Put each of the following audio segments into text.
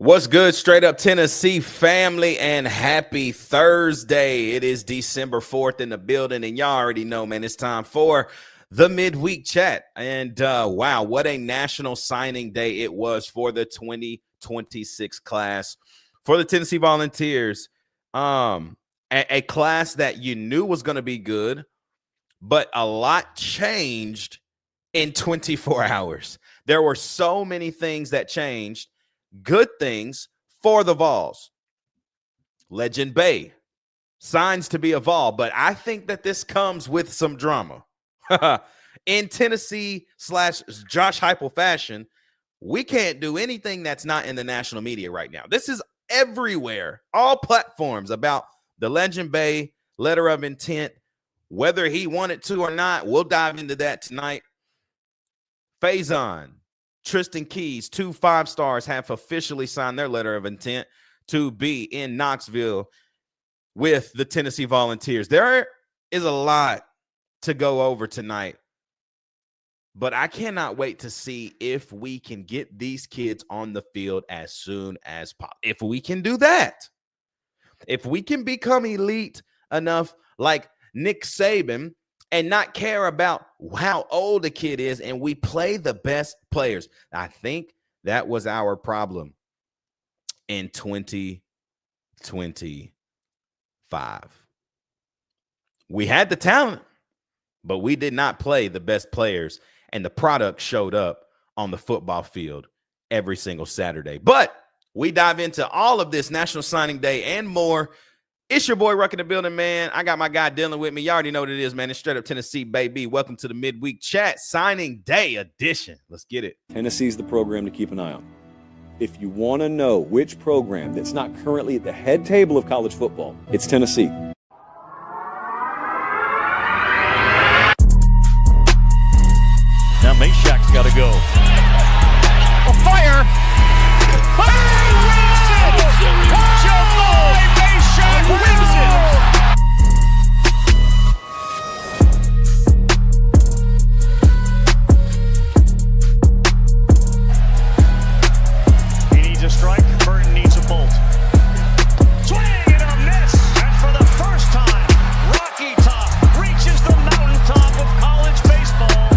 What's good, straight up Tennessee family, and happy Thursday. It is December 4th in the building, and y'all already know, man, it's time for the midweek chat. And wow, what a national signing day it was for the 2026 class for the Tennessee Volunteers. A class that you knew was going to be good, but a lot changed in 24 hours. There were so many things that changed. Good things for the Vols. Legend Bey signs to be a Vol, but I think that this comes with some drama. In Tennessee / Josh Heupel fashion, we can't do anything that's not in the national media right now. This is everywhere, all platforms about the Legend Bey letter of intent, whether he wanted to or not. We'll dive into that tonight. Faizon, Tristen Keys, 2 5-stars have officially signed their letter of intent to be in Knoxville with the Tennessee Volunteers. There is a lot to go over tonight, but I cannot wait to see if we can get these kids on the field as soon as possible. If we can do that, if we can become elite enough like Nick Saban and not care about how old the kid is, and we play the best players. I think that was our problem in 2025. We had the talent, but we did not play the best players, and the product showed up on the football field every single Saturday. But we dive into all of this National Signing Day and more. It's your boy Ruck in the building, man. I got my guy Dylan with me. You already know what it is, man. It's straight up Tennessee, baby. Welcome to the midweek chat signing day edition. Let's get it. Tennessee's the program to keep an eye on. If you want to know which program that's not currently at the head table of college football, it's Tennessee. Now Mashak's got to go. A fire! Wins it! He needs a strike. Burton needs a bolt. Swing and a miss. And for the first time, Rocky Top reaches the mountaintop of college baseball.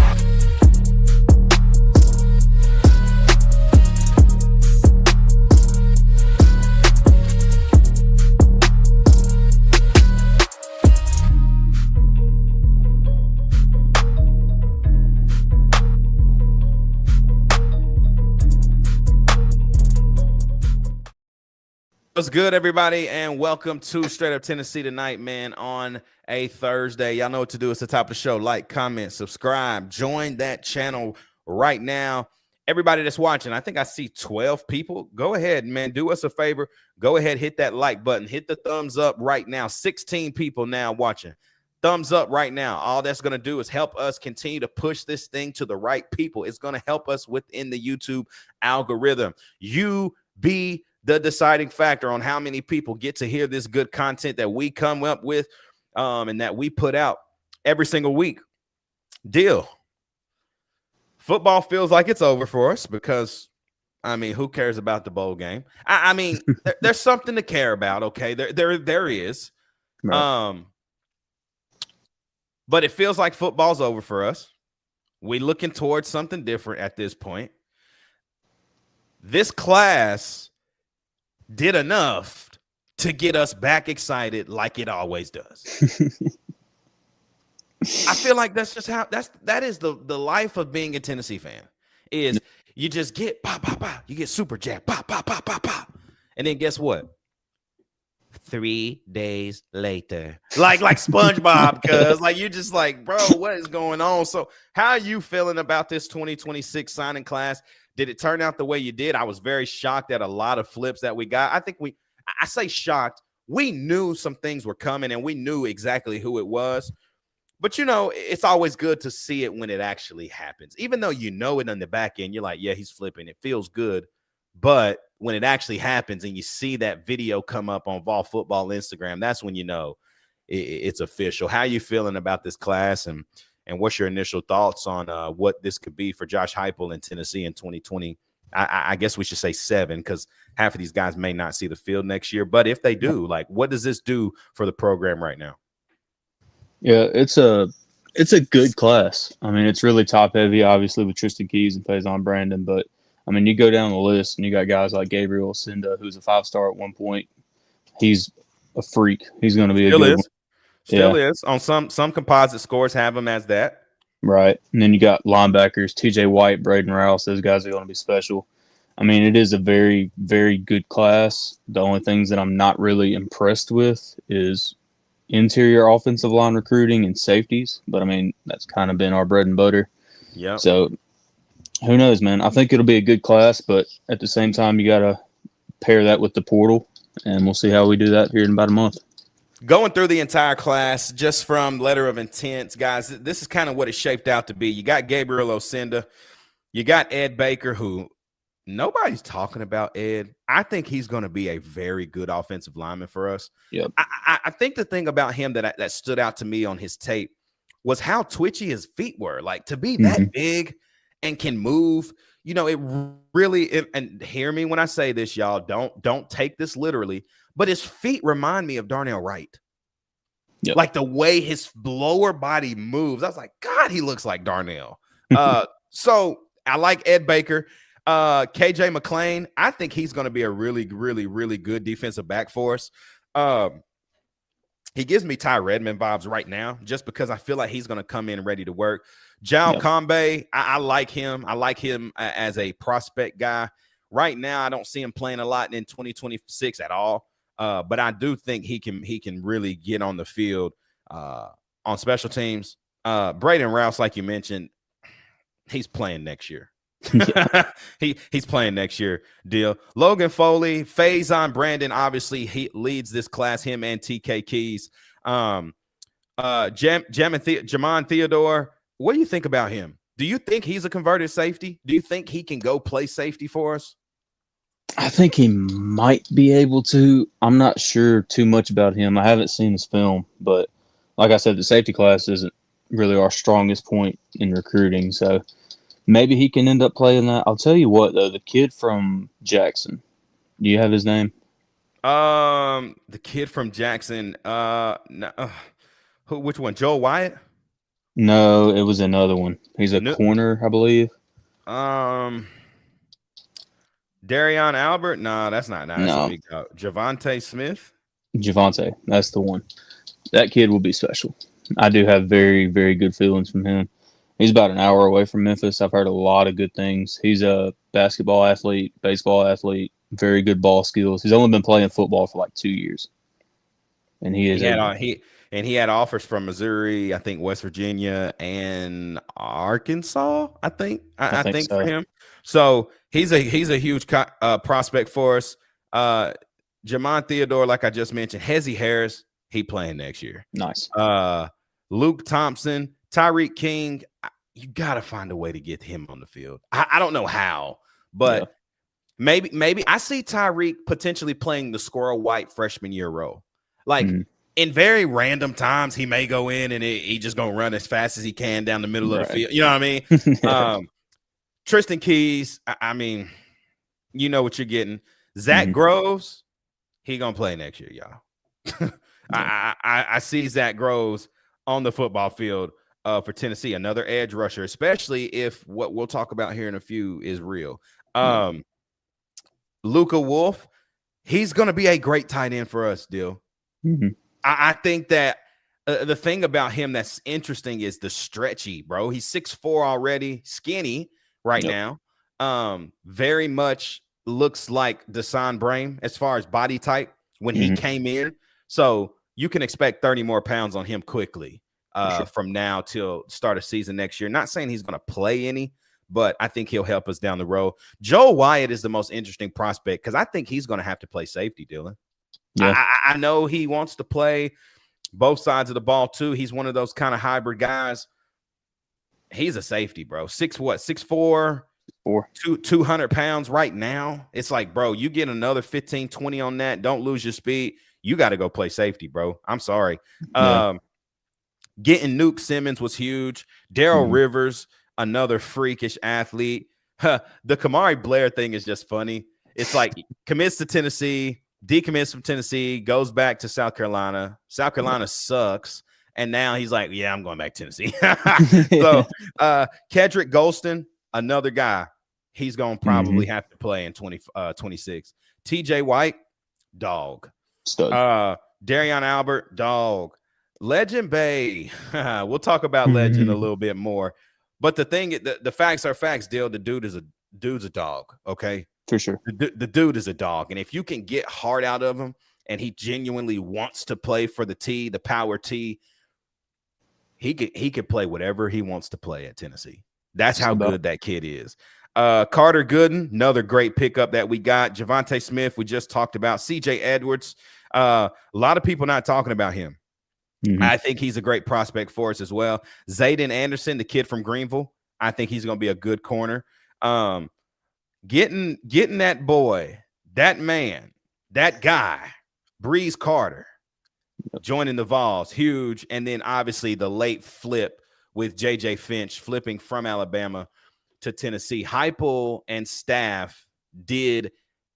What's good, everybody, and welcome to Straight Up Tennessee tonight, man, on a Thursday. Y'all know what to do. It's the top of the show. Like, comment, subscribe, join that channel right now. Everybody that's watching, I think I see 12 people. Go ahead, man. Do us a favor. Go ahead, hit that like button. Hit the thumbs up right now. 16 people now watching. Thumbs up right now. All that's going to do is help us continue to push this thing to the right people. It's going to help us within the YouTube algorithm. You be the deciding factor on how many people get to hear this good content that we come up with and that we put out every single week. Deal. Football feels like it's over for us because, I mean, who cares about the bowl game? I mean, there's something to care about, okay? There is. Right. But it feels like football's over for us. We're looking towards something different at this point. This class did enough to get us back excited like it always does. I feel like that's just how that is the life of being a Tennessee fan. Is you just get pop, pop, pop, you get super jacked, pop, pop, pop, pop, pop. And then guess what? 3 days later. Like SpongeBob, cuz like you just like, bro, what is going on? So how are you feeling about this 2026 signing class? Did it turn out the way you did? I was very shocked at a lot of flips that we got. I say shocked. We knew some things were coming and we knew exactly who it was. But, you know, it's always good to see it when it actually happens. Even though you know it on the back end, you're like, yeah, he's flipping. It feels good. But when it actually happens and you see that video come up on Vol Football Instagram, that's when you know it's official. How are you feeling about this class, and what's your initial thoughts on what this could be for Josh Heupel in Tennessee in 2020 I guess we should say 7 because half of these guys may not see the field next year. But if they do, like, what does this do for the program right now? Yeah, it's a good class. I mean, it's really top heavy, obviously, with Tristen Keys and Faizon Brandon. But I mean, you go down the list and you got guys like Gabriel Cinda, who's a 5-star at one point. He's a freak. He's going to be Still a good is. one. Still is. On some composite scores have him as that. Right. And then you got linebackers, TJ White, Braden Rouse. Those guys are going to be special. I mean, it is a very, very good class. The only things that I'm not really impressed with is interior offensive line recruiting and safeties. But, I mean, that's kind of been our bread and butter. Yeah. So, who knows, man? I think it'll be a good class, but at the same time, you got to pair that with the portal, and we'll see how we do that here in about a month. Going through the entire class, just from letter of intent, guys, this is kind of what it shaped out to be. You got Gabriel Osinda. You got Ed Baker, who nobody's talking about Ed. I think he's going to be a very good offensive lineman for us. Yep. I think the thing about him that stood out to me on his tape was how twitchy his feet were. Like, to be that big and can move, you know, it really – and hear me when I say this, y'all. Don't take this literally. But his feet remind me of Darnell Wright. Yep. Like the way his lower body moves. I was like, God, he looks like Darnell. So I like Ed Baker. KJ McClain, I think he's going to be a really, really, really good defensive back for us. He gives me Ty Redmond vibes right now just because I feel like he's going to come in ready to work. Jal Combe, I like him. I like him as a prospect guy. Right now, I don't see him playing a lot in 2026 at all. But I do think he can really get on the field on special teams. Braden Rouse, like you mentioned, he's playing next year. He's playing next year. Deal. Logan Foley, Faizon Brandon, obviously he leads this class. Him and TK Keys. Jamon Theodore. What do you think about him? Do you think he's a converted safety? Do you think he can go play safety for us? I think he might be able to. I'm not sure too much about him. I haven't seen his film, but like I said, the safety class isn't really our strongest point in recruiting. So maybe he can end up playing that. I'll tell you what, though, the kid from Jackson. Do you have his name? The kid from Jackson. Which one? Joel Wyatt? No, it was another one. He's a corner, I believe. Darion Albert? No, that's not. No. Javante Smith? Javante, that's the one. That kid will be special. I do have very, very good feelings from him. He's about an hour away from Memphis. I've heard a lot of good things. He's a basketball athlete, baseball athlete, very good ball skills. He's only been playing football for like 2 years. And he had offers from Missouri, I think West Virginia, and Arkansas, I think so. For him. So he's a huge prospect for us. Jamon Theodore, like I just mentioned, Hezzy Harris, he playing next year. Nice. Luke Thompson, Tyreek King, you got to find a way to get him on the field. I don't know how, but maybe I see Tyreek potentially playing the Squirrel White freshman year role. Like in very random times, he may go in and he just going to run as fast as he can down the middle of the field. You know what I mean? Tristen Keys, I mean, you know what you're getting. Zach Groves, he going to play next year, y'all. I see Zach Groves on the football field for Tennessee, another edge rusher, especially if what we'll talk about here in a few is real. Luka Wolf, he's going to be a great tight end for us, Dill. I think that the thing about him that's interesting is the stretchy, bro. He's 6'4" already, skinny right now. Very much looks like Deshaun Brame as far as body type when he came in. So you can expect 30 more pounds on him quickly from now till start of season next year. Not saying he's going to play any, but I think he'll help us down the road. Joel Wyatt is the most interesting prospect because I think he's going to have to play safety, Dylan. Yeah. I know he wants to play both sides of the ball too. He's one of those kind of hybrid guys. He's a safety, bro. 6'4", 200 pounds right now. It's like, bro, you get another 15, 20 on that. Don't lose your speed. You got to go play safety, bro. I'm sorry. Getting Nuke Simmons was huge. Daryl Rivers, another freakish athlete. The Kamari Blair thing is just funny. It's like commits to Tennessee, decommits from Tennessee, goes back to South Carolina. South Carolina sucks. And now he's like, yeah, I'm going back to Tennessee. So Kedrick Golston, another guy, he's going to probably have to play in 26. TJ White, dog. Darion Albert, dog. Legend Bey. We'll talk about Legend a little bit more. But the thing, the facts are facts, Dill. The dude's a dog, okay? For sure. The dude is a dog. And if you can get hard out of him and he genuinely wants to play for the T, the power T, he could play whatever he wants to play at Tennessee. That's how good that kid is. Carter Gooden, another great pickup that we got. Javonte Smith, we just talked about. CJ Edwards, a lot of people not talking about him. I think he's a great prospect for us as well. Zayden Anderson, the kid from Greenville, I think he's going to be a good corner. Getting that boy, that man, that guy, Breeze Carter, joining the Vols, huge. And then obviously the late flip with J.J. Finch flipping from Alabama to Tennessee. Heupel and staff did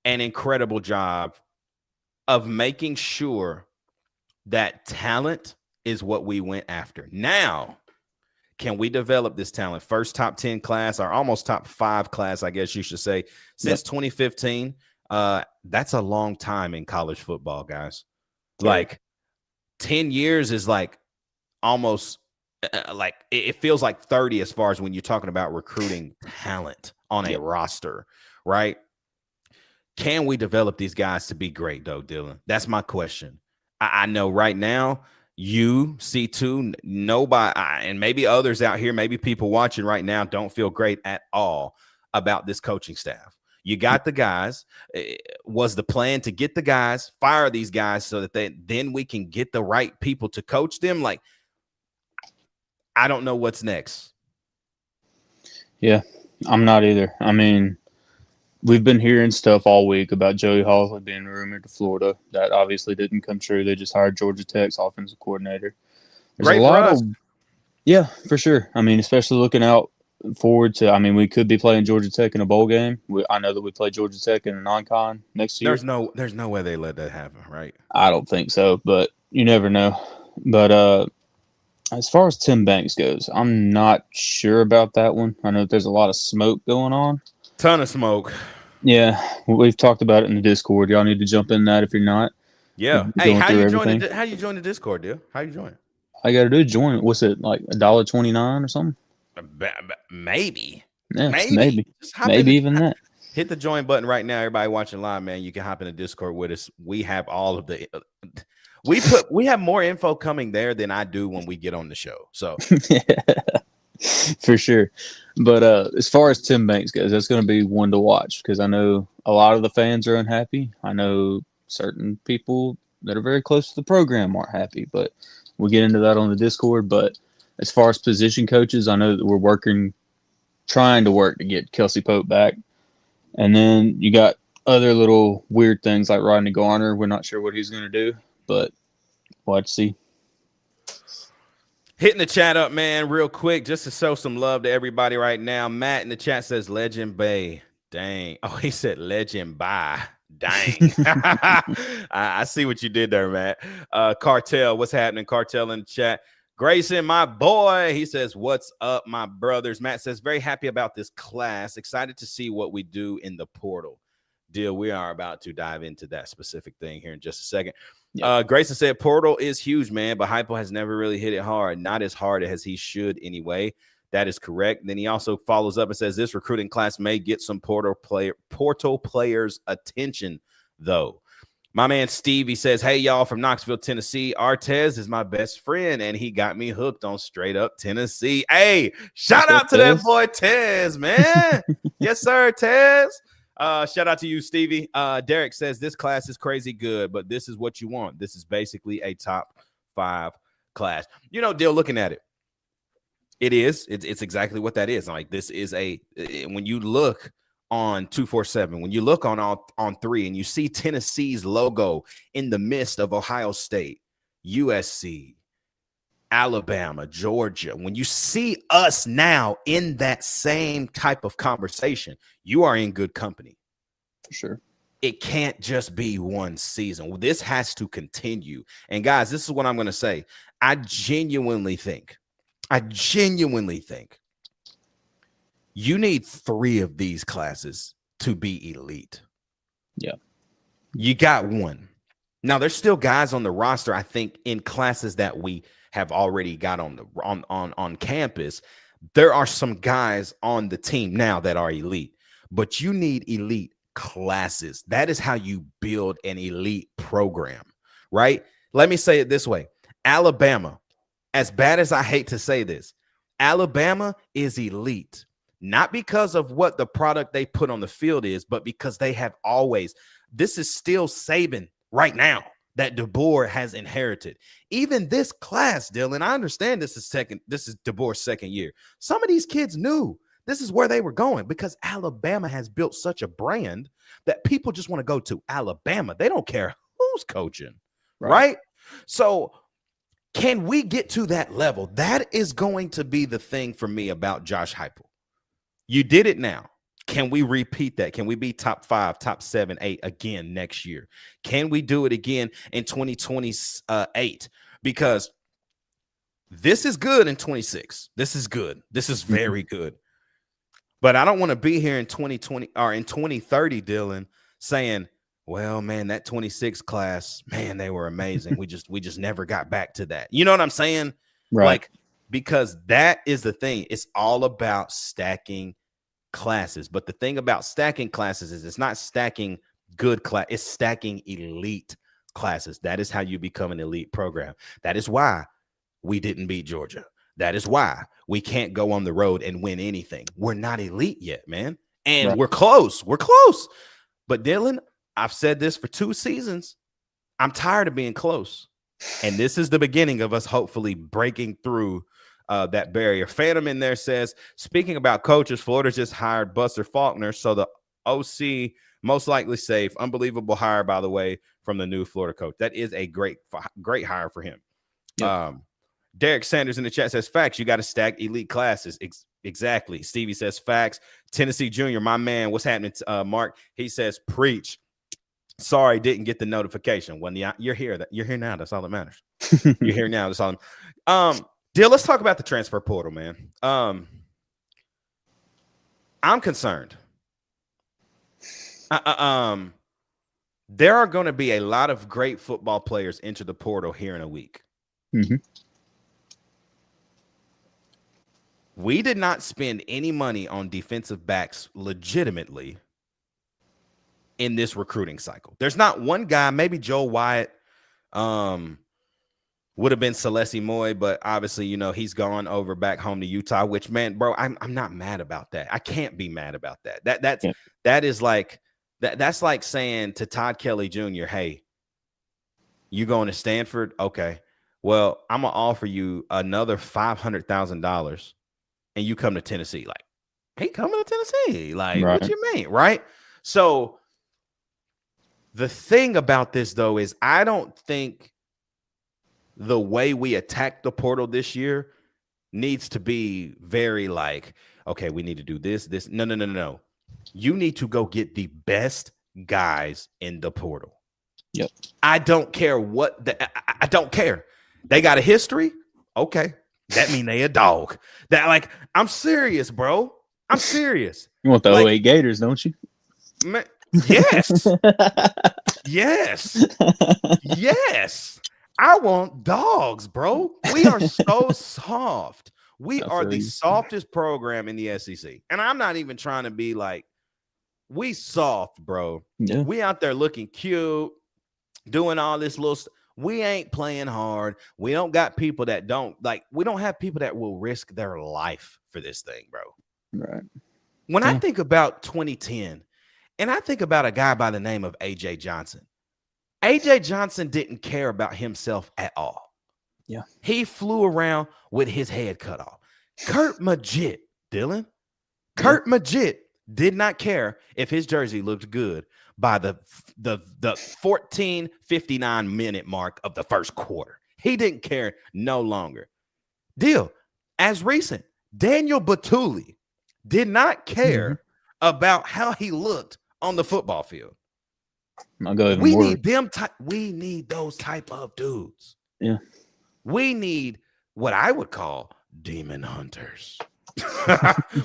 an incredible job of making sure that talent is what we went after. Now, can we develop this talent? First top 10 class, or almost top 5 class, I guess you should say, since 2015. That's a long time in college football, guys. Like 10 years is like almost like it feels like 30 as far as when you're talking about recruiting talent on a roster, right? Can we develop these guys to be great, though, Dylan? That's my question. I know right now you, C2, nobody, and maybe others out here, maybe people watching right now don't feel great at all about this coaching staff. You got the guys. Was the plan to get the guys, fire these guys so that then we can get the right people to coach them? Like, I don't know what's next. Yeah, I'm not either. I mean, we've been hearing stuff all week about Joey Hawley being rumored to Florida. That obviously didn't come true. They just hired Georgia Tech's offensive coordinator. Great for us. Yeah, for sure. I mean, especially looking out forward to, I mean, we could be playing Georgia Tech in a bowl game. I know that we play Georgia Tech in a non-con next year. There's no way they let that happen, right? I don't think so, but you never know. But as far as Tim Banks goes, I'm not sure about that one. I know there's a lot of smoke going on. Ton of smoke. Yeah, we've talked about it in the Discord. Y'all need to jump in that if you're not. Yeah. Hey, how you join the Discord, dude? How you join? I got to do join it. What's it, like $1.29 or something? Maybe. Yeah, maybe even that. Hit the join button right now. Everybody watching live, man. You can hop in the Discord with us. We have all of the we have more info coming there than I do when we get on the show. So for sure. But as far as Tim Banks goes, that's going to be one to watch because I know a lot of the fans are unhappy. I know certain people that are very close to the program aren't happy, but we'll get into that on the Discord. But as far as position coaches, I know that we're trying to work to get Kelsey Pope back. And then you got other little weird things like Rodney Garner. We're not sure what he's going to do, but we'll have to see. Hitting the chat up, man, real quick, just to show some love to everybody right now. Matt in the chat says Legend Bey. Dang. Oh, he said Legend Bey. Dang. I see what you did there, Matt. Cartel, what's happening? Cartel in the chat. Grayson, my boy, he says, what's up, my brothers? Matt says, very happy about this class. Excited to see what we do in the portal. Deal, we are about to dive into that specific thing here in just a second. Yep. Grayson said, portal is huge, man, but Heupel has never really hit it hard. Not as hard as he should anyway. That is correct. Then he also follows up and says, this recruiting class may get some portal players' attention, though. My man Steve, he says, hey, y'all, from Knoxville, Tennessee. Artez is my best friend, and he got me hooked on straight up Tennessee. Hey, shout out to that boy Tez, man. Yes, sir, Tez. Shout out to you, Stevie. Derek says, this class is crazy good, but this is what you want. This is basically a top 5 class. You know, Dill, looking at it, it's exactly what that is. Like, this is when you look on 247, when you look on 3 and you see Tennessee's logo in the midst of Ohio State, USC, Alabama, Georgia, when you see us now in that same type of conversation, you are in good company. For sure. It can't just be one season. This has to continue. And guys, this is what I'm going to say. I genuinely think you need 3 of these classes to be elite. Yeah. You got 1. Now, there's still guys on the roster, I think, in classes that we have already got on campus. There are some guys on the team now that are elite, but you need elite classes. That is how you build an elite program, right? Let me say it this way. Alabama, as bad as I hate to say this, Alabama is elite, not because of what the product they put on the field is, but because they have always, this is still Saban right now that DeBoer has inherited. Even this class, Dylan, I understand this is DeBoer's second year. Some of these kids knew this is where they were going because Alabama has built such a brand that people just want to go to Alabama. They don't care who's coaching, right? So can we get to that level? That is going to be the thing for me about Josh Heupel. You did it now. Can we repeat that? Can we be top 5, top 7, 8 again next year? Can we do it again in 2028? Because this is good in 26. This is good. This is very good. But I don't want to be here in 2020 or in 2030, Dylan, saying, well, man, that 26 class, man, they were amazing. we just never got back to that. You know what I'm saying? Right. Like, because that is the thing. It's all about stacking classes. But the thing about stacking classes is it's not stacking good class. It's stacking elite classes. That is how you become an elite program. That is why we didn't beat Georgia. That is why we can't go on the road and win anything. We're not elite yet, man. And we're close. We're close. But Dylan, I've said this for 2 seasons. I'm tired of being close. And this is the beginning of us hopefully breaking through that barrier. Phantom in there says, speaking about coaches, Florida just hired Buster Faulkner. So the OC most likely safe. Unbelievable hire, by the way, from the new Florida coach. That is a great hire for him. Yep. Derek Sanders in the chat says, facts, you got to stack elite classes. Exactly. Stevie says, facts. Tennessee Junior, my man, what's happening, Mark? He says, preach. Sorry, didn't get the notification. Well, you're here. You're here now. That's all that matters. You're here now. That's all. Dill, let's talk about the transfer portal, man. I'm concerned. There are going to be a lot of great football players enter the portal here in a week. Mm-hmm. We did not spend any money on defensive backs legitimately in this recruiting cycle. There's not one guy, maybe Joel Wyatt, would have been Celeste Moy, but obviously, you know, he's gone over back home to Utah, which, man, bro, I'm not mad about that. I can't be mad about that. That's like saying to Todd Kelly Jr., hey, you going to Stanford? Okay. Well, I'm going to offer you another $500,000 and you come to Tennessee. Like, hey, coming to Tennessee. Like, right. What you mean? Right. So the thing about this, though, is I don't think the way we attack the portal this year needs to be very like, okay, we need to do this. No. You need to go get the best guys in the portal. Yep. I don't care I don't care. They got a history. Okay. That mean they a dog. That, like, I'm serious, bro. I'm serious. You want the 08 Gators, don't you? Man, yes. Yes. I want dogs, bro. We are so soft. We are the softest program in the SEC. And I'm not even trying to be like, we soft, bro. Yeah. We out there looking cute, doing all this little stuff. We ain't playing hard. We don't got people that we don't have people that will risk their life for this thing, bro. Right. When I think about 2010, and I think about a guy by the name of A.J. Johnson, A.J. Johnson didn't care about himself at all. Yeah. He flew around with his head cut off. Kurt Magid, Dylan. Kurt Magid did not care if his jersey looked good by the 14:59 minute mark of the first quarter. He didn't care no longer. Deal. As recent, Daniel Batuli did not care about how he looked on the football field. I'll go even We more. need them. We need those type of dudes. Yeah. We need what I would call demon hunters.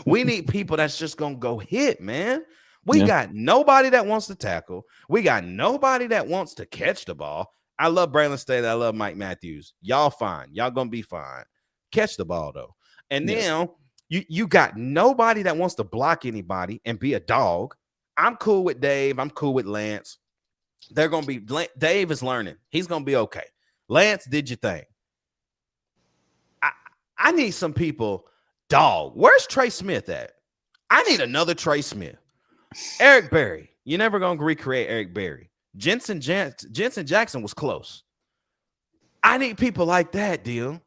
We need people that's just gonna go hit, man. We got nobody that wants to tackle. We got nobody that wants to catch the ball. I love Braylon Staley. I love Mike Matthews. Y'all fine. Y'all gonna be fine. Catch the ball though. And now you got nobody that wants to block anybody and be a dog. I'm cool with Dave. I'm cool with Lance. They're gonna be. Dave is learning. He's gonna be okay. Lance, did your thing. I need some people. Dog, where's Trey Smith at? I need another Trey Smith. Eric Berry. You're never going to recreate Eric Berry. Jensen Jackson was close. I need people like that, deal.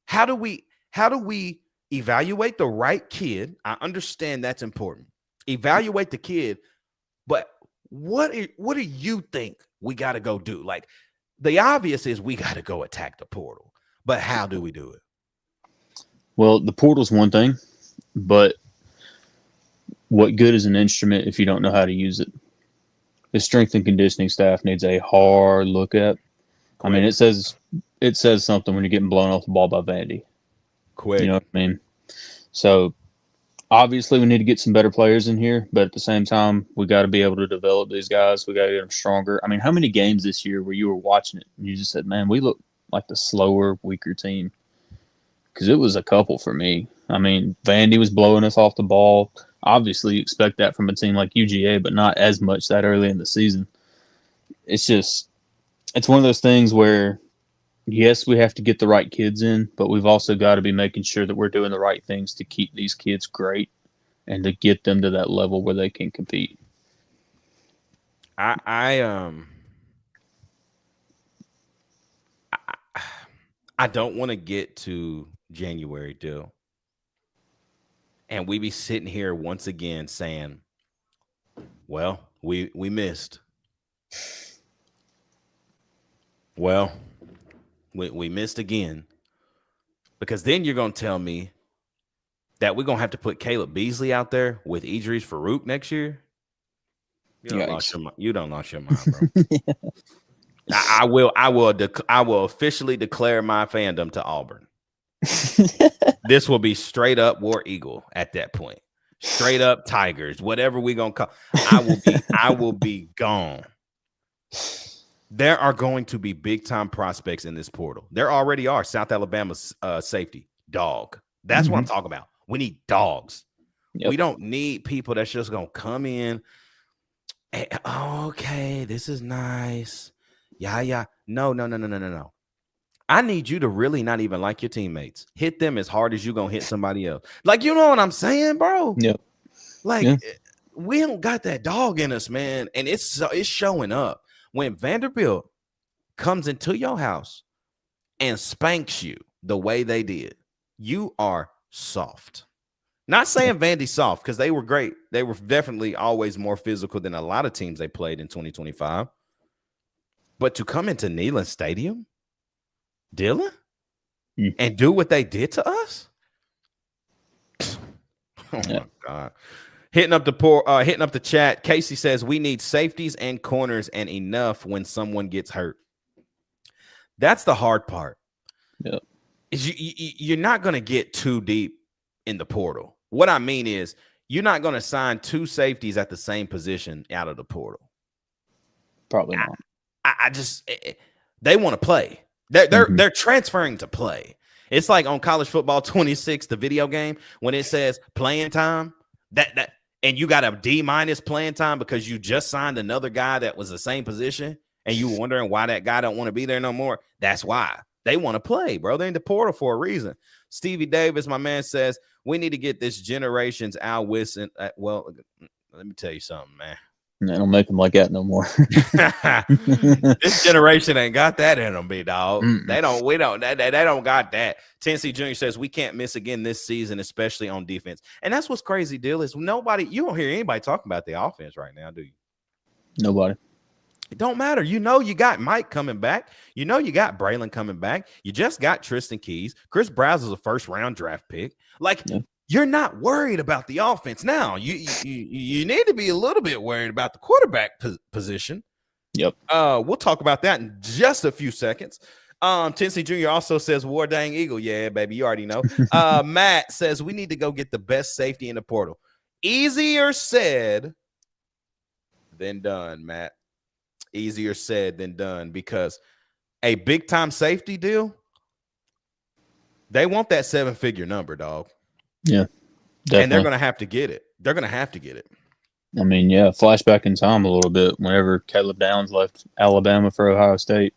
How do we evaluate the right kid? I understand that's important. Evaluate the kid, but what do you think we got to go do? Like, the obvious is we got to go attack the portal, but how do we do it? Well, the portal's one thing, but what good is an instrument if you don't know how to use it? The strength and conditioning staff needs a hard look at. Quick. I mean, it says something when you're getting blown off the ball by Vandy. Quick. You know what I mean? So obviously we need to get some better players in here, but at the same time, we got to be able to develop these guys. We got to get them stronger. I mean, how many games this year where you were watching it and you just said, man, we look like the slower, weaker team? Because it was a couple for me. I mean, Vandy was blowing us off the ball. Obviously, you expect that from a team like UGA, but not as much that early in the season. It's one of those things where, yes, we have to get the right kids in, but we've also got to be making sure that we're doing the right things to keep these kids great and to get them to that level where they can compete. I don't want to get to January, deal. And we be sitting here once again saying, well, we missed. Well, we missed again. Because then you're going to tell me that we're going to have to put Caleb Beasley out there with Idris Farouk next year. You don't lost your mind, bro. I will officially declare my fandom to Auburn. This will be straight up War Eagle at that point. Straight up Tigers, whatever we gonna call. I will be gone. There are going to be big time prospects in this portal. There already are. South Alabama's safety dog. That's what I'm talking about. We need dogs. Yep. We don't need people that's just gonna come in. And, okay, this is nice. Yeah. No. I need you to really not even like your teammates. Hit them as hard as you're going to hit somebody else. Like, you know what I'm saying, bro? Yeah. Like, we don't got that dog in us, man. And it's showing up. When Vanderbilt comes into your house and spanks you the way they did, you are soft. Not saying Vandy's soft, because they were great. They were definitely always more physical than a lot of teams they played in 2025. But to come into Neyland Stadium, Dylan, and do what they did to us? Oh my God. Hitting up the chat. Casey says we need safeties and corners and enough when someone gets hurt. That's the hard part. Yeah. You're not going to get too deep in the portal. What I mean is you're not going to sign two safeties at the same position out of the portal. Probably not. They want to play. They're transferring to play. It's like on College Football 26, the video game, when it says playing time, that and you got a D- playing time because you just signed another guy that was the same position and you wondering why that guy don't want to be there no more. That's why. They want to play, bro. They're in the portal for a reason. Stevie Davis, my man, says we need to get this generation's Al Wilson. Well, let me tell you something, man. They don't make them like that no more. This generation ain't got that in them, big dog. They don't got that. Tennessee Jr. says we can't miss again this season, especially on defense. And that's what's crazy, deal is you don't hear anybody talking about the offense right now, do you? Nobody. It don't matter. You know you got Mike coming back. You know you got Braylon coming back. You just got Tristen Keys. Chris Brazzell's a first-round draft pick. Like, you're not worried about the offense. Now, you need to be a little bit worried about the quarterback position. Yep. We'll talk about that in just a few seconds. Tennessee Jr. also says, War Dang Eagle. Yeah, baby, you already know. Matt says, we need to go get the best safety in the portal. Easier said than done, Matt. Easier said than done, because a big-time safety deal, they want that 7-figure number, dog. Yeah, definitely. And they're going to have to get it. They're going to have to get it. I mean, yeah, flashback in time a little bit. Whenever Caleb Downs left Alabama for Ohio State,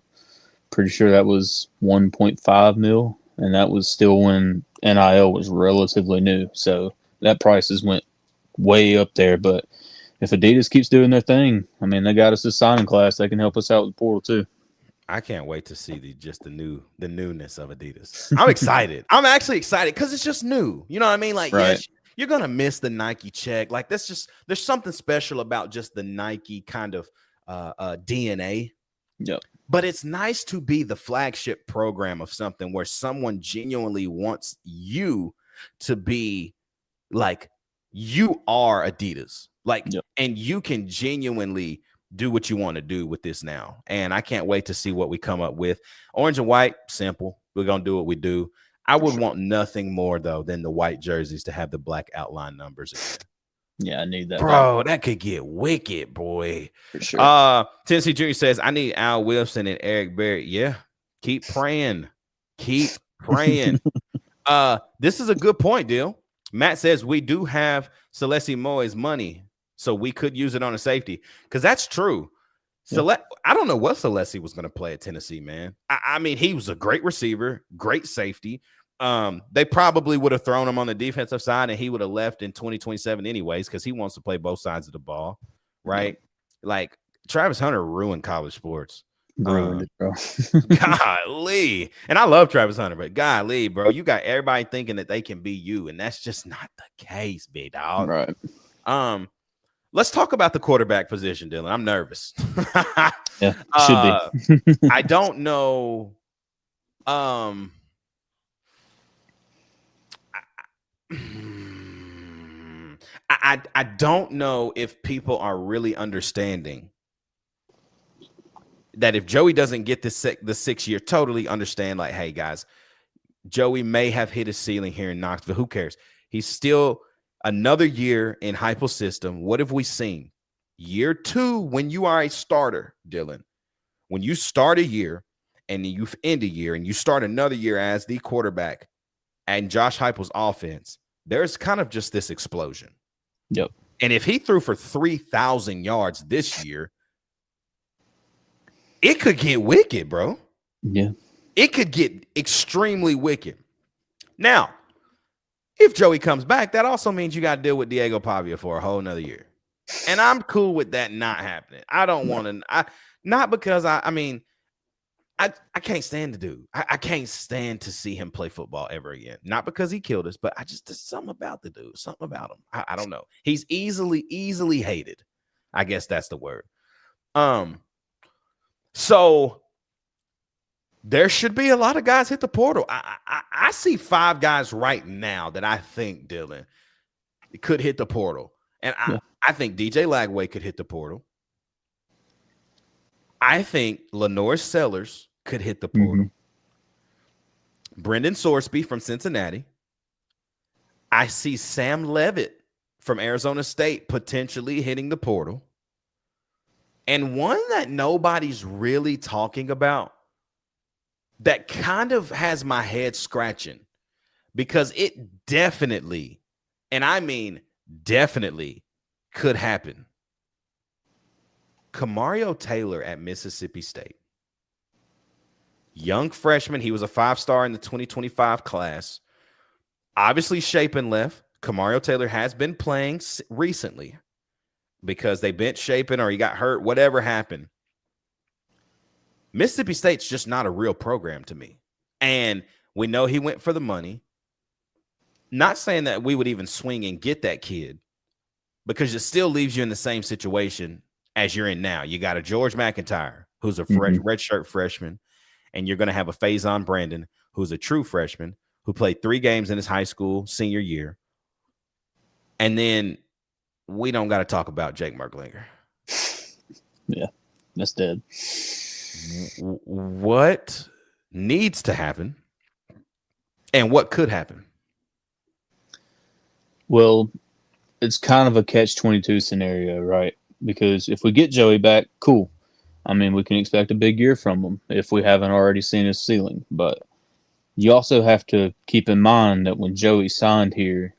pretty sure that was 1.5 mil, and that was still when NIL was relatively new. So that prices went way up there. But if Adidas keeps doing their thing, I mean, they got us a signing class. They can help us out with the portal too. I can't wait to see the newness of Adidas. I'm excited. I'm actually excited because it's just new. You know what I mean? Like, yes, you're gonna miss the Nike check. Like, that's just, there's something special about just the Nike kind of DNA. Yep. But it's nice to be the flagship program of something where someone genuinely wants you to be like, you are Adidas. Like, and you can genuinely do what you want to do with this now. And I can't wait to see what we come up with. Orange and white, simple. We're going to do what we do. I would want nothing more, though, than the white jerseys to have the black outline numbers again. Yeah, I need that. Bro, that could get wicked, boy. For sure. Tennessee Jr. says, I need Al Wilson and Eric Berry. Yeah, keep praying. Keep praying. This is a good point, Dill. Matt says, we do have Celeste Moy's money, so we could use it on a safety, because that's true. I don't know what Celeste was going to play at Tennessee, man. I mean, he was a great receiver, great safety. They probably would have thrown him on the defensive side, and he would have left in 2027 anyways, because he wants to play both sides of the ball, right? Like, Travis Hunter ruined college sports. Ruined it, bro. Golly. And I love Travis Hunter, but golly, bro, you got everybody thinking that they can be you, and that's just not the case, big dog. Right. Let's talk about the quarterback position, Dylan. I'm nervous. Yeah, should be. I don't know. I don't know if people are really understanding that if Joey doesn't get the 6 year, totally understand, like, hey, guys, Joey may have hit his ceiling here in Knoxville. Who cares? He's still another year in Heupel's system. What have we seen? Year 2, when you are a starter, Dylan, when you start a year and you end a year and you start another year as the quarterback and Josh Heupel's offense, there's kind of just this explosion. Yep. And if he threw for 3,000 yards this year, it could get wicked, bro. Yeah. It could get extremely wicked. Now, if Joey comes back, that also means you got to deal with Diego Pavia for a whole nother year. And I'm cool with that not happening. I don't want to, not because I can't stand the dude. I can't stand to see him play football ever again. Not because he killed us, but there's something about the dude, something about him. I don't know. He's easily hated. I guess that's the word. So there should be a lot of guys hit the portal. I see 5 guys right now that I think, Dylan, could hit the portal. And I think DJ Lagway could hit the portal. I think Lenore Sellers could hit the portal. Brendan Sorsby from Cincinnati. I see Sam Levitt from Arizona State potentially hitting the portal. And one that nobody's really talking about that kind of has my head scratching, because it definitely, and I mean definitely, could happen. Kamario Taylor at Mississippi State. Young freshman. He was a 5-star in the 2025 class. Obviously, Shapen left. Kamario Taylor has been playing recently because they bench Shapen or he got hurt, whatever happened. Mississippi State's just not a real program to me. And we know he went for the money. Not saying that we would even swing and get that kid, because it still leaves you in the same situation as you're in now. You got a George McIntyre, who's a redshirt freshman, and you're going to have a Faizon Brandon, who's a true freshman, who played 3 games in his high school senior year. And then we don't got to talk about Jake Merklinger. Yeah, that's dead. What needs to happen and what could happen? Well, it's kind of a catch-22 scenario, right? Because if we get Joey back, cool. I mean, we can expect a big year from him if we haven't already seen his ceiling. But you also have to keep in mind that when Joey signed here,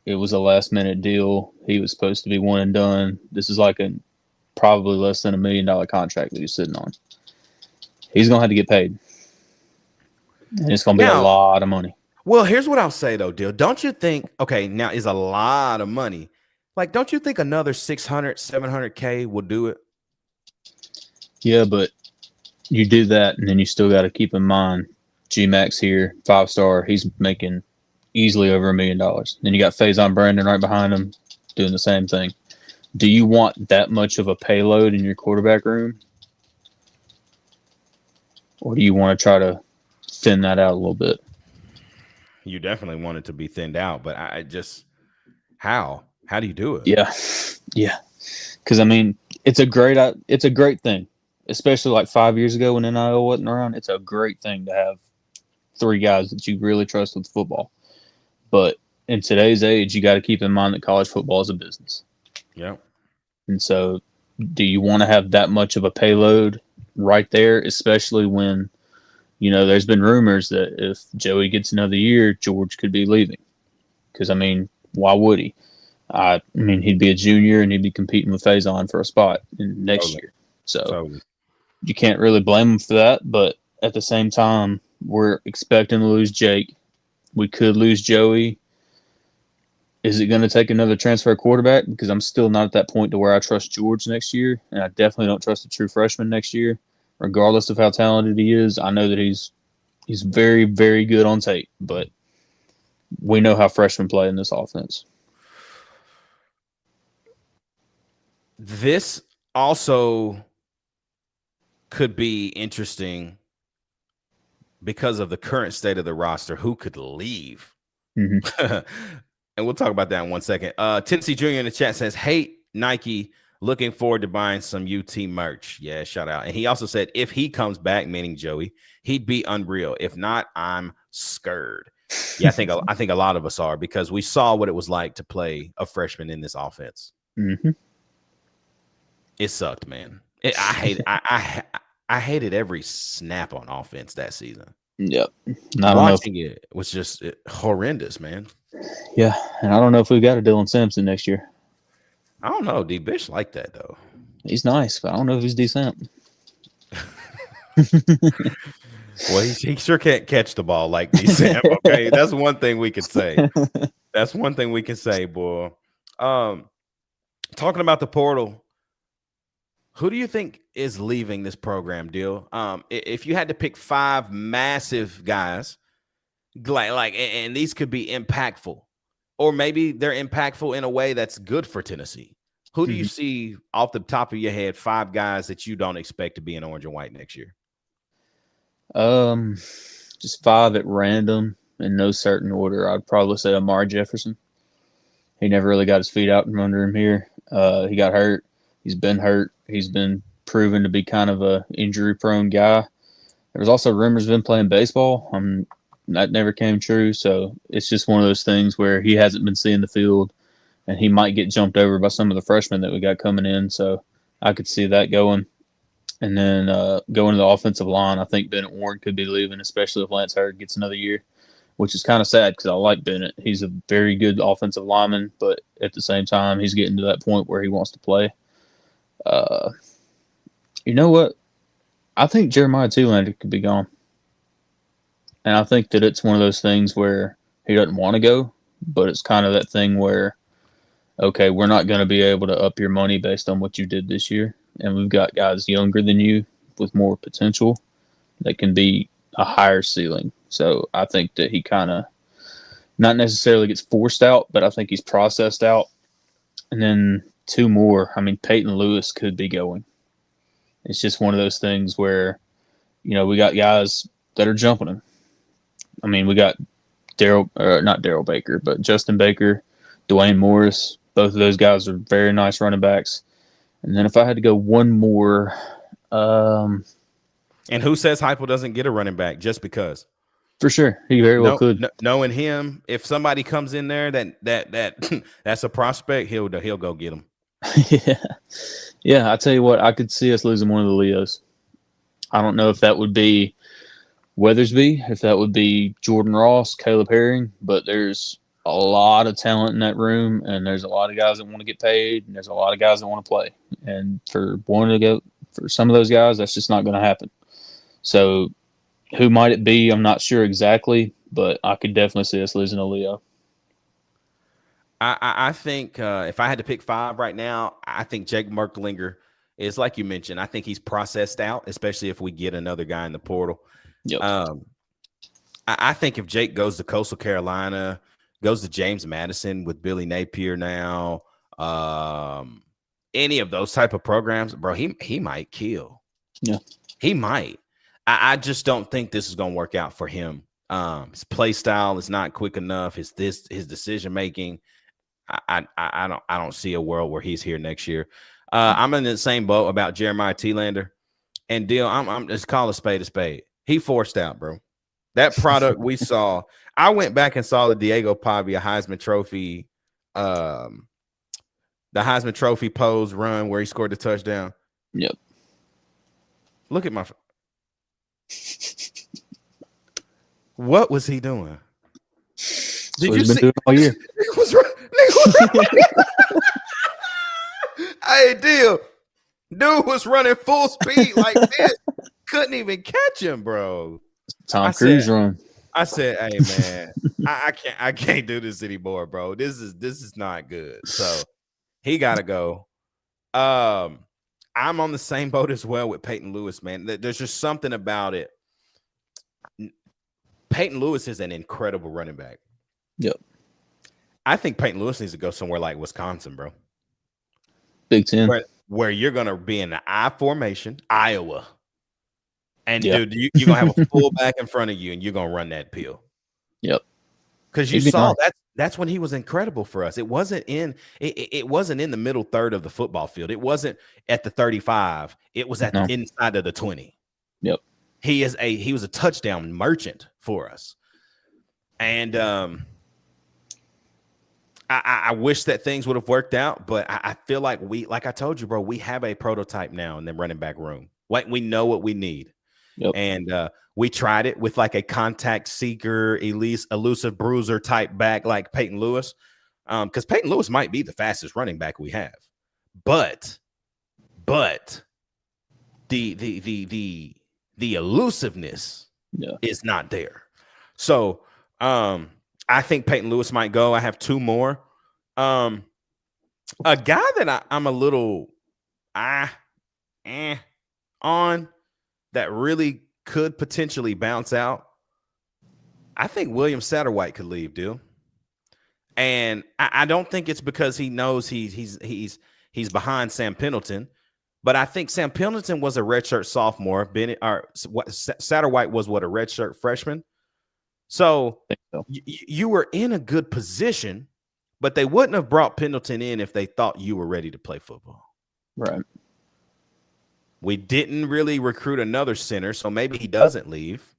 it was a last-minute deal. He was supposed to be one and done. This is like probably less than $1 million contract that he's sitting on. He's going to have to get paid. And it's going to be a lot of money. Well, here's what I'll say, though, Dill. Don't you think, okay, now is a lot of money. Like, don't you think another 600, 700K will do it? Yeah, but you do that, and then you still got to keep in mind G-Max here, 5-star. He's making easily over $1 million. Then you got Faizon Brandon right behind him doing the same thing. Do you want that much of a payload in your quarterback room? Or do you want to try to thin that out a little bit? You definitely want it to be thinned out, but I just how do you do it? Yeah. Because I mean, it's a great thing, especially like 5 years ago when NIL wasn't around. It's a great thing to have 3 guys that you really trust with football. But in today's age, you got to keep in mind that college football is a business. Yeah. And so, do you want to have that much of a payload right there, especially when, there's been rumors that if Joey gets another year, George could be leaving. Because, I mean, why would he? I mean, he'd be a junior and he'd be competing with Faizon for a spot next year. So, you can't really blame him for that. But at the same time, we're expecting to lose Jake. We could lose Joey. Is it going to take another transfer quarterback? Because I'm still not at that point to where I trust George next year, and I definitely don't trust a true freshman next year, regardless of how talented he is. I know that he's very, very good on tape, but we know how freshmen play in this offense. This also could be interesting because of the current state of the roster. Who could leave? And we'll talk about that in 1 second. Tennessee Jr. in the chat says, "Hate Nike. Looking forward to buying some UT merch." Yeah, shout out. And he also said, if he comes back, meaning Joey, he'd be unreal. If not, I'm scared. Yeah, I think a lot of us are, because we saw what it was like to play a freshman in this offense. It sucked, man. I hated every snap on offense that season. Yep. Watching it was just horrendous, man. Yeah, and I don't know if we got a Dylan Sampson next year. I don't know. D. Bish like that, though. He's nice, but I don't know if he's decent. Well, he sure can't catch the ball like D. Sam. Okay, that's one thing we can say. That's one thing we can say, boy. Talking about the portal, who do you think is leaving this program, Deal? If you had to pick 5 massive guys, and these could be impactful, or maybe they're impactful in a way that's good for Tennessee. Who do you see off the top of your head, 5 guys that you don't expect to be in orange and white next year? Just 5 at random in no certain order. I'd probably say Amari Jefferson. He never really got his feet out from under him here. He got hurt. He's been hurt. He's been proven to be kind of a injury-prone guy. There was also rumors of him playing baseball. That never came true, so it's just one of those things where he hasn't been seeing the field, and he might get jumped over by some of the freshmen that we got coming in, so I could see that going. And then going to the offensive line, I think Bennett Warren could be leaving, especially if Lance Hurd gets another year, which is kind of sad because I like Bennett. He's a very good offensive lineman, but at the same time, he's getting to that point where he wants to play. You know what? I think Jeremiah Teelander could be gone. And I think that it's one of those things where he doesn't want to go, but it's kind of that thing where, okay, we're not going to be able to up your money based on what you did this year. And we've got guys younger than you with more potential that can be a higher ceiling. So I think that he kind of not necessarily gets forced out, but I think he's processed out. And then two more. I mean, Peyton Lewis could be going. It's just one of those things where, we got guys that are jumping him. I mean, we got not Daryl Baker, but Justin Baker, Dwayne Morris. Both of those guys are very nice running backs. And then if I had to go one more, and who says Heupel doesn't get a running back just because? For sure, he very well could. Knowing him, if somebody comes in there that's a prospect, he'll go get him. Yeah. I tell you what, I could see us losing one of the Leos. I don't know if that would be Weathersby, if that would be Jordan Ross, Caleb Herring, but there's a lot of talent in that room, and there's a lot of guys that want to get paid, and there's a lot of guys that want to play. And for some of those guys, that's just not going to happen. So who might it be? I'm not sure exactly, but I could definitely see us losing a Leo. I think if I had to pick 5 right now, I think Jake Merklinger is, like you mentioned, I think he's processed out, especially if we get another guy in the portal. Yep. I think if Jake goes to Coastal Carolina, goes to James Madison with Billy Napier now, any of those type of programs, bro, he might kill. Yeah. He might. I just don't think this is going to work out for him. His play style is not quick enough. His decision making. I don't see a world where he's here next year. I'm in the same boat about Jeremiah Telander and Deal. I'm just call a spade a spade. He forced out, bro. That product we saw. I went back and saw the Diego Pavia Heisman Trophy, the Heisman Trophy pose run where he scored the touchdown. Yep. Look at my. What was he doing? Did you see? Doing all year. Nigga was hey, Deal. Dude was running full speed like this. Couldn't even catch him, bro. Tom Cruise run. I said, hey man, I can't do this anymore, bro. This is not good. So he gotta go. I'm on the same boat as well with Peyton Lewis, man. There's just something about it. Peyton Lewis is an incredible running back. Yep. I think Peyton Lewis needs to go somewhere like Wisconsin, bro. Big Ten. Where you're gonna be in the I formation, Iowa. And dude, you're gonna have a fullback in front of you, and you're gonna run that pill. Yep. Because you saw that's when he was incredible for us. It wasn't in the middle third of the football field. It wasn't at the 35. It was at the inside of the 20. Yep. He was a touchdown merchant for us. And I wish that things would have worked out, but I feel like like I told you, bro, we have a prototype now in the running back room. Like we know what we need. Yep. And we tried it with like a contact seeker, elusive bruiser type back like Peyton Lewis. Because Peyton Lewis might be the fastest running back we have. But the elusiveness is not there. So I think Peyton Lewis might go. I have 2 more. A guy that I'm a little on that really could potentially bounce out. I think William Satterwhite could leave, dude. And I don't think it's because he knows he's behind Sam Pendleton, but I think Sam Pendleton was a redshirt sophomore. Satterwhite was a redshirt freshman. So you were in a good position, but they wouldn't have brought Pendleton in if they thought you were ready to play football. Right. We didn't really recruit another center, so maybe he doesn't leave.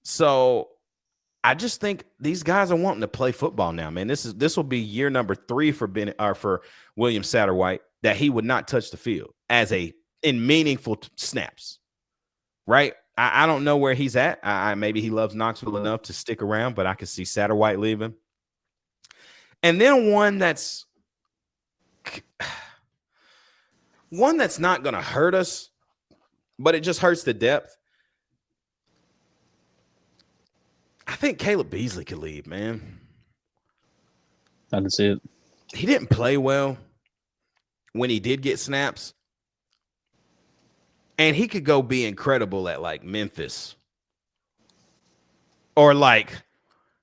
So I just think these guys are wanting to play football now, man. This will be year number 3 for William Satterwhite that he would not touch the field in meaningful snaps. Right? I don't know where he's at. Maybe he loves Knoxville enough to stick around, but I could see Satterwhite leaving. And then one that's not going to hurt us, but it just hurts the depth. I think Caleb Beasley could leave, man. I can see it. He didn't play well when he did get snaps. And he could go be incredible at like Memphis or like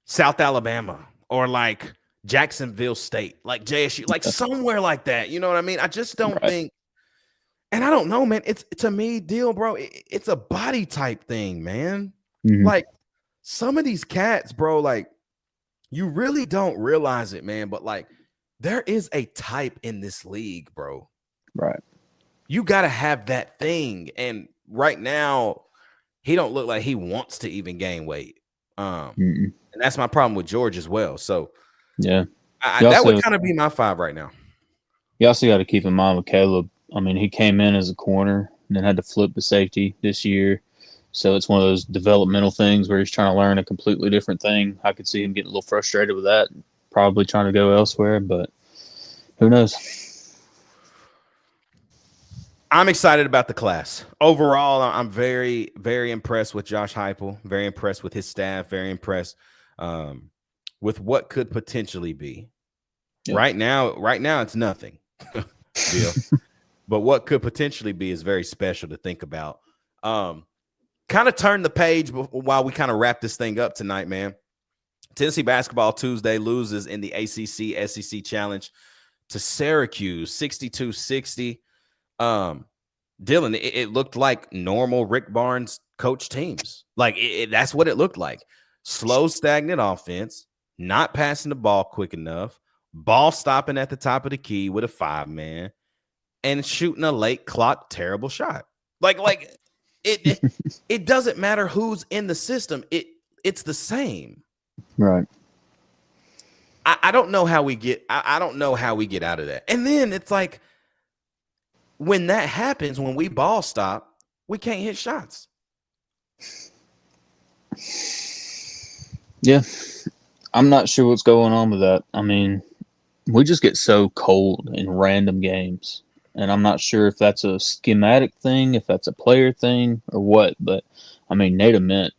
South Alabama or like Jacksonville State, like JSU, like somewhere like that. You know what I mean? I just don't think, and I don't know, man. It's to me, deal, bro. It's a body type thing, man. Like some of these cats, bro, like you really don't realize it, man. But like there is a type in this league, bro. Right. You got to have that thing. And right now, he don't look like he wants to even gain weight. And that's my problem with George as well. So yeah, that would kind of be my 5 right now. You also got to keep in mind with Caleb. I mean, he came in as a corner and then had to flip the safety this year. So it's one of those developmental things where he's trying to learn a completely different thing. I could see him getting a little frustrated with that, probably trying to go elsewhere, but who knows? I'm excited about the class. Overall, I'm very, very impressed with Josh Heupel, very impressed with his staff, very impressed with what could potentially be. Yep. Right now, it's nothing. Deal. But what could potentially be is very special to think about. Kind of turn the page while we kind of wrap this thing up tonight, man. Tennessee basketball Tuesday loses in the ACC SEC Challenge to Syracuse, 62-60. Dylan, it looked like normal Rick Barnes coach teams. Like that's what it looked like. Slow, stagnant offense, not passing the ball quick enough, ball stopping at the top of the key with a 5-man, and shooting a late clock terrible shot. Like it doesn't matter who's in the system. It's the same. Right. I don't know how we get. I don't know how we get out of that. And then it's like, when that happens, when we ball stop, we can't hit shots. Yeah. I'm not sure what's going on with that. I mean, we just get so cold in random games. And I'm not sure if that's a schematic thing, if that's a player thing, or what. But, I mean, Nate Ament.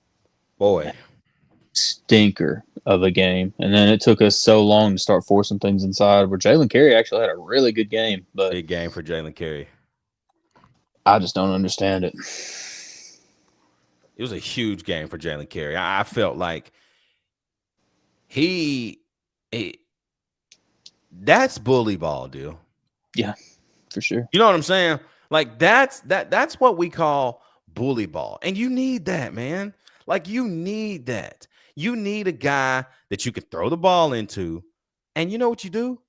Boy. Stinker of a game. And then it took us so long to start forcing things inside where Jalen Carey actually had a really good game. But big game for Jalen Carey. I just don't understand it. It was a huge game for Jalen Carey. I felt like that's bully ball, dude. Yeah, for sure. You know what I'm saying? Like that's what we call bully ball. And you need that, man. Like you need that. You need a guy that you can throw the ball into. And you know what you do?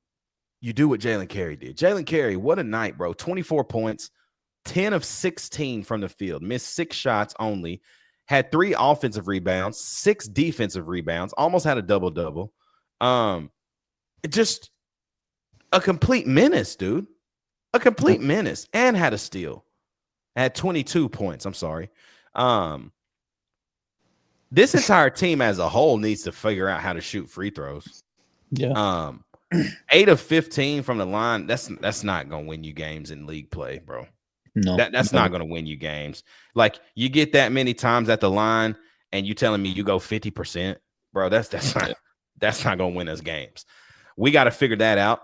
You do what Jalen Carey did. Jalen Carey, what a night, bro. 24 points, 10 of 16 from the field, missed 6 shots only, had 3 offensive rebounds, 6 defensive rebounds, almost had a double-double. Just a complete menace, dude. A complete menace, and had a steal. Had 22 points, I'm sorry. This entire team as a whole needs to figure out how to shoot free throws. Yeah. 8 of 15 from the line, that's not going to win you games in league play, bro. No. That's not going to win you games. Like you get that many times at the line and you telling me you go 50%, bro, that's not going to win us games. We got to figure that out.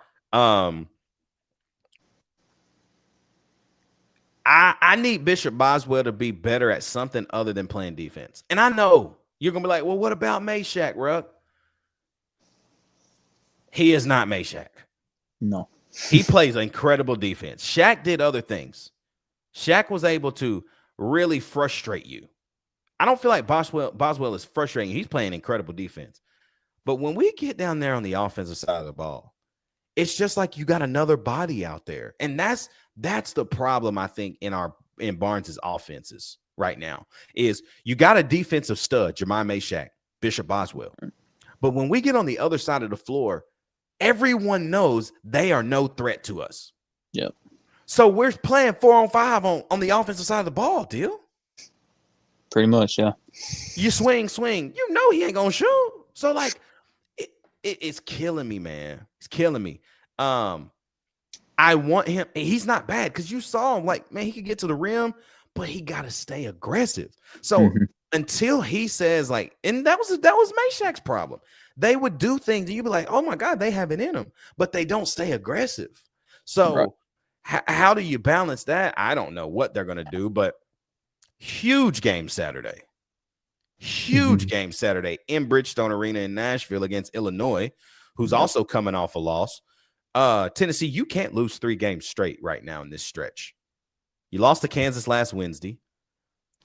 I need Bishop Boswell to be better at something other than playing defense. And I know you're going to be like, well, what about Meshack, Ruck? He is not Meshack. No. He plays incredible defense. Shaq did other things. Shaq was able to really frustrate you. I don't feel like Boswell is frustrating. He's playing incredible defense. But when we get down there on the offensive side of the ball, it's just like you got another body out there. And that's the problem, I think, in Barnes's offenses right now, is you got a defensive stud, Jermaine Meshack, Bishop Boswell. But when we get on the other side of the floor, everyone knows they are no threat to us. Yep. So we're playing 4-on-5 on the offensive side of the ball, deal. Pretty much, yeah. You swing. You know he ain't gonna shoot. So like, it's killing me, man. It's killing me. I want him. He's not bad because you saw him. Like, man, he could get to the rim, but he got to stay aggressive. So until he says like, and that was Meshack's problem. They would do things and you'd be like, oh my God, they have it in them, but they don't stay aggressive. So right. How do you balance that? I don't know what they're going to do, but huge game Saturday. Huge game Saturday in Bridgestone Arena in Nashville against Illinois who's also coming off a loss. Tennessee, you can't lose 3 games straight right now in this stretch. You lost to Kansas last Wednesday.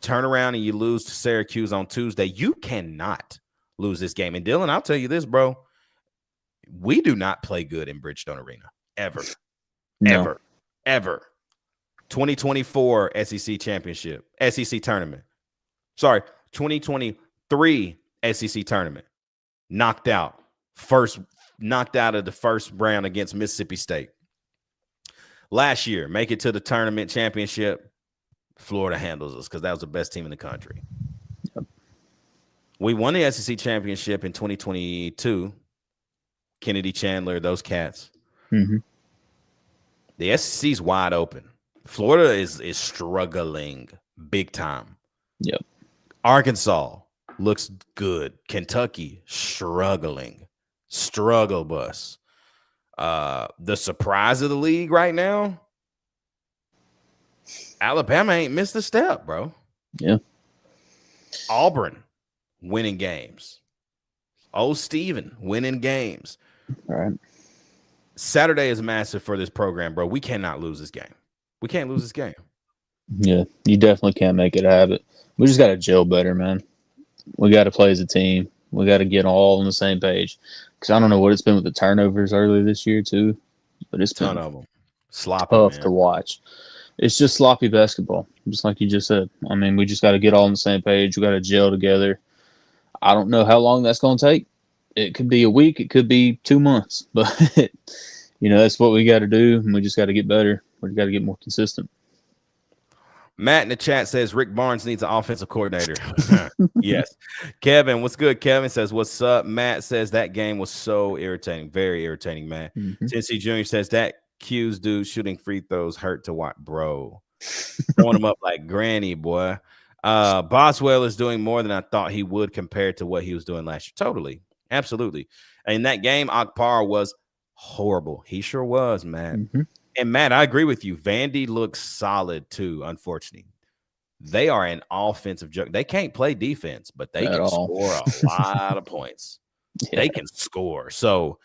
Turn around and you lose to Syracuse on Tuesday. You cannot lose this game. And Dylan, I'll tell you this, bro. We do not play good in Bridgestone Arena. Ever. No. Ever. 2024 SEC championship. SEC tournament. Sorry, 2023 SEC tournament. Knocked out of the first round against Mississippi State. Last year, make it to the tournament championship. Florida handles us because that was the best team in the country. Yep. We won the SEC championship in 2022. Kennedy Chandler, those cats. Mm-hmm. The SEC is wide open. Florida is struggling big time. Yep. Arkansas looks good. Kentucky struggling. Struggle bus. The surprise of the league right now, Alabama ain't missed a step, bro. Yeah. Auburn winning games. Old Steven winning games. All right. Saturday is massive for this program, bro. We cannot lose this game. We can't lose this game. Yeah, you definitely can't make it a habit. We just got to gel better, man. We got to play as a team. We got to get all on the same page. Because I don't know what it's been with the turnovers earlier this year, too. But it's ton been of them. Sloppy, tough man. to watch. It's just sloppy basketball, just like you just said. I mean, we just got to get all on the same page. We got to gel together. I don't know how long that's going to take. It could be a week. It could be 2 months. But, that's what we got to do. And we just got to get better. We got to get more consistent. Matt in the chat says Rick Barnes needs an offensive coordinator. Yes. Kevin, what's good? Kevin says, what's up? Matt says that game was so irritating. Very irritating, Matt. Mm-hmm. Tennessee Jr. says that Q's dude shooting free throws hurt to watch, bro. Throwing him up like granny, boy. Boswell is doing more than I thought he would compared to what he was doing last year. Totally. Absolutely. In that game, Akbar was horrible. He sure was, man. Mm-hmm. And Matt, I agree with you. Vandy looks solid too, unfortunately. They are an offensive joke. They can't play defense, but they can score a lot of points. Yeah. They can score. So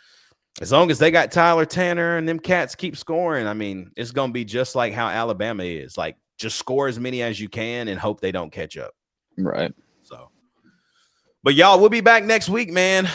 as long as they got Tyler Tanner and them cats keep scoring, I mean, it's going to be just like how Alabama is. Like, just score as many as you can and hope they don't catch up. Right. So, but y'all, we'll be back next week, man.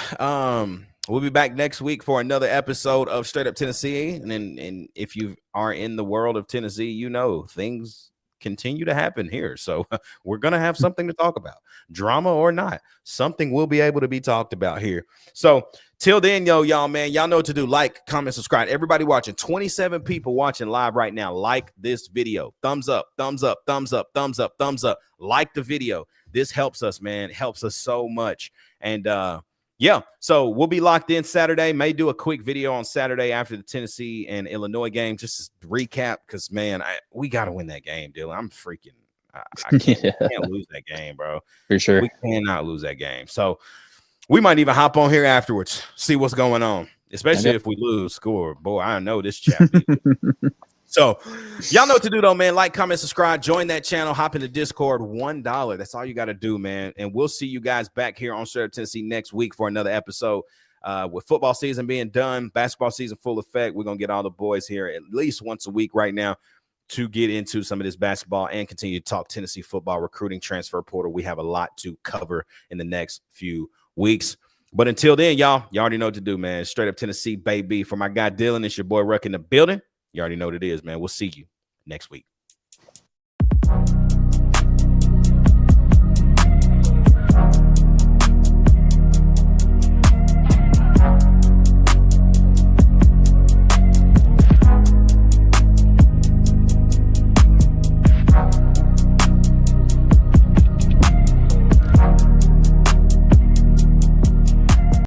We'll be back next week for another episode of Straight Up Tennessee. And if you are in the world of Tennessee, things continue to happen here. So we're going to have something to talk about. Drama or not, something will be able to be talked about here. So till then, y'all, man, y'all know what to do. Like, comment, subscribe. Everybody watching, 27 people watching live right now. Like this video. Thumbs up, thumbs up, thumbs up, thumbs up, thumbs up. Like the video. This helps us, man. It helps us so much. And, yeah, so we'll be locked in Saturday. May do a quick video on Saturday after the Tennessee and Illinois game, just to recap, because, man, we got to win that game, Dylan. I'm freaking I can't lose that game, bro. For sure. We cannot lose that game. So we might even hop on here afterwards, see what's going on, especially if we lose score. Boy, I know this chat. So y'all know what to do, though, man. Like, comment, subscribe, join that channel, hop into Discord. $1. That's all you got to do, man. And we'll see you guys back here on Straight Up Tennessee next week for another episode. With football season being done, basketball season full effect, we're going to get all the boys here at least once a week right now to get into some of this basketball and continue to talk Tennessee football, recruiting, transfer portal. We have a lot to cover in the next few weeks. But until then, you already know what to do, man. Straight Up Tennessee, baby. For my guy Dylan, it's your boy Ruck in the building. You already know what it is, man. We'll see you next week.